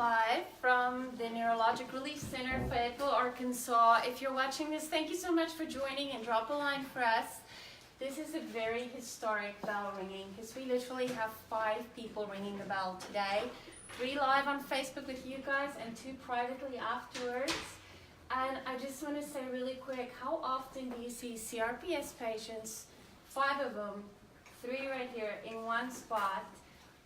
live from the Neurologic Relief Center, Fayetteville, Arkansas. If you're watching this, thank you so much for joining, and drop a line for us. This is a very historic bell ringing because we literally have 5 people ringing the bell today. 3 live on Facebook with you guys and 2 privately afterwards. And I just want to say really quick, how often do you see CRPS patients, 5 of them, 3 right here in one spot?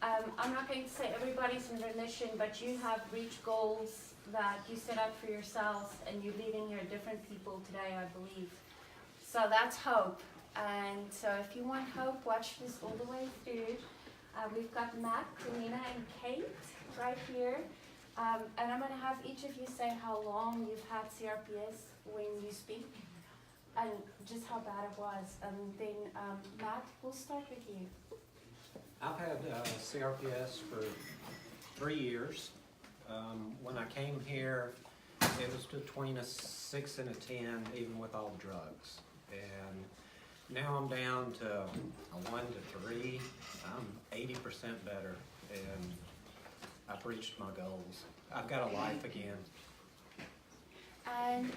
I'm not going to say everybody's in remission, but you have reached goals that you set out for yourselves, and you're leaving here different people today, I believe. So that's hope. And so if you want hope, watch this all the way through. We've got Matt, Karina, and Kate right here. And I'm going to have each of you say how long you've had CRPS when you speak, and just how bad it was. And then, Matt, we'll start with you. I've had CRPS for 3 years. When I came here, it was between a 6 and a 10, even with all drugs. And now I'm down to a 1 to 3. I'm 80% better, and I've reached my goals. I've got a life again. And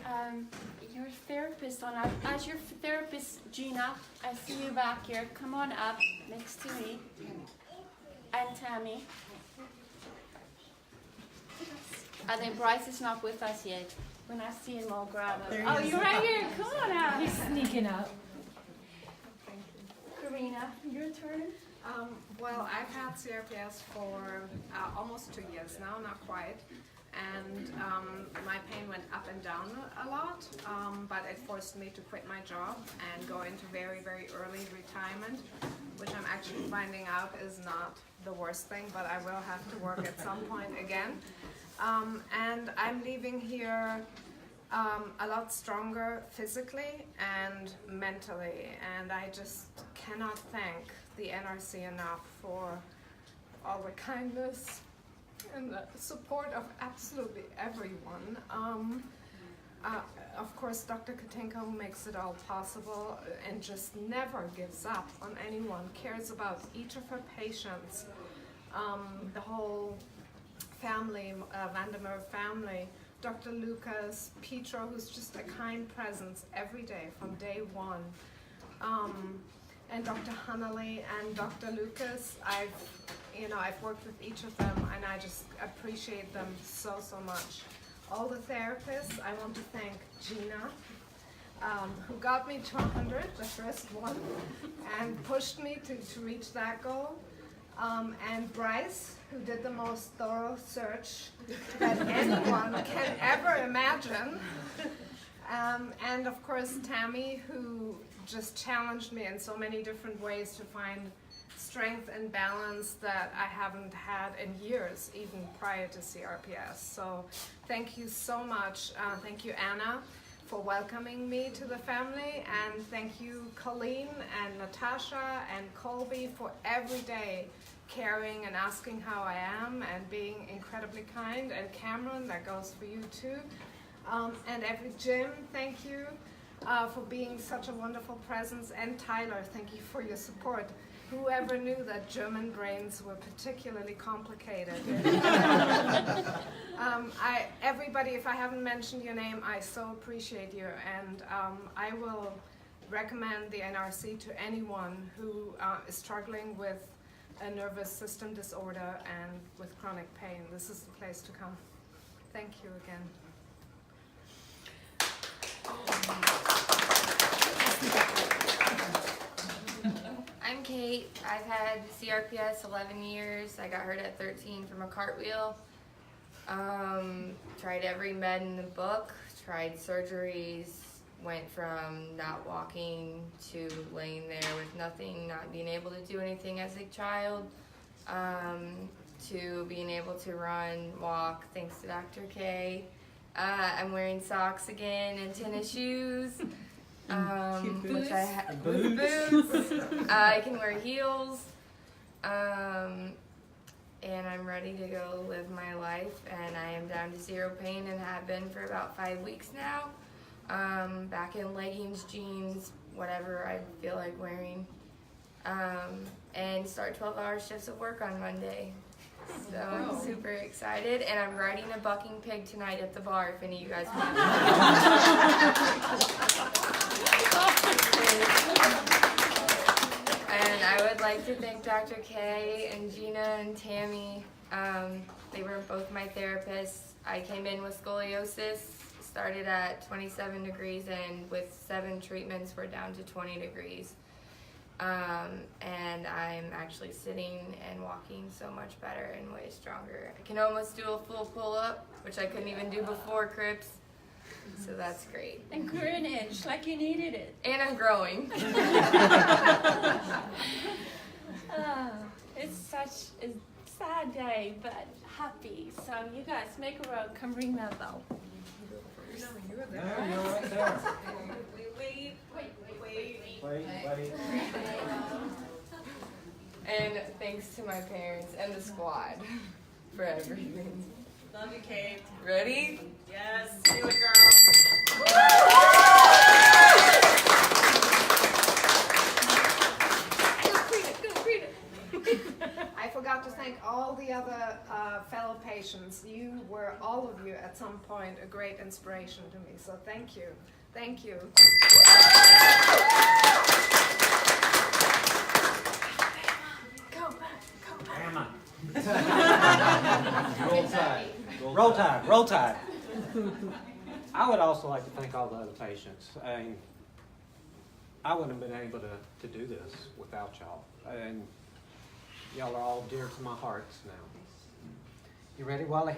your therapist as your therapist, Gina, I see you back here. Come on up next to me. And Tammy. I think Bryce is not with us yet. When I see him, I'll grab him. Oh, you're right here. Come on out. He's sneaking up. Karina, your turn. Well, I've had CRPS for almost 2 years now, not quite. And my pain went up and down a lot, but it forced me to quit my job and go into very, very early retirement, which I'm actually finding out is not the worst thing, but I will have to work at some point again. And I'm leaving here a lot stronger physically and mentally, and I just cannot thank the NRC enough for all the kindness and the support of absolutely everyone. Of course, Dr. Katinka, who makes it all possible and just never gives up on anyone, cares about each of her patients, the whole family, Vandermeer family, Dr. Lucas, Petro, who's just a kind presence every day from day one. And Dr. Hanley and Dr. Lucas, I've worked with each of them, and I just appreciate them so, so much. All the therapists, I want to thank Gina, who got me to 100, the first one, and pushed me to reach that goal. And Bryce, who did the most thorough search that anyone can ever imagine. And of course, Tammy, who just challenged me in so many different ways to find strength and balance that I haven't had in years, even prior to CRPS. So thank you so much. Thank you, Anna, for welcoming me to the family. And thank you, Colleen and Natasha and Colby, for every day caring and asking how I am and being incredibly kind. And Cameron, that goes for you too. And every Jim, thank you for being such a wonderful presence. And Tyler, thank you for your support. Whoever knew that German brains were particularly complicated. Everybody, if I haven't mentioned your name, I so appreciate you. And I will recommend the NRC to anyone who is struggling with a nervous system disorder and with chronic pain. This is the place to come. Thank you again. I'm Kate. I've had CRPS 11 years. I got hurt at 13 from a cartwheel. Tried every med in the book, tried surgeries, went from not walking to laying there with nothing, not being able to do anything as a child, to being able to run, walk, thanks to Dr. K. I'm wearing socks again and tennis shoes. Which boots. I can wear heels. And I'm ready to go live my life, and I am down to 0 pain and have been for about 5 weeks now. Back in leggings, jeans, whatever I feel like wearing. And start 12-hour shifts of work on Monday. So I'm super excited, and I'm riding a bucking pig tonight at the bar if any of you guys want. And I would like to thank Dr. K and Gina and Tammy. They were both my therapists. I came in with scoliosis, started at 27 degrees, and with 7 treatments, we're down to 20 degrees. And I'm actually sitting and walking so much better and way stronger. I can almost do a full pull-up, which I couldn't even do before CRPS. So that's great. And grew an inch like you needed it. And I'm growing. It's such a sad day, but happy. So you guys make a road. Come ring that bell. No, you're right there. Wait. Wait. And thanks to my parents and the squad for everything. Love you, Kate. Ready? Yes. Do it, girl. I forgot to thank all the other fellow patients. You were, all of you, at some point, a great inspiration to me. So thank you. Thank you. Grandma. Roll Tide. Roll Tide. I would also like to thank all the other patients. I wouldn't have been able to do this without y'all. And y'all are all dear to my hearts now. You ready, Wally?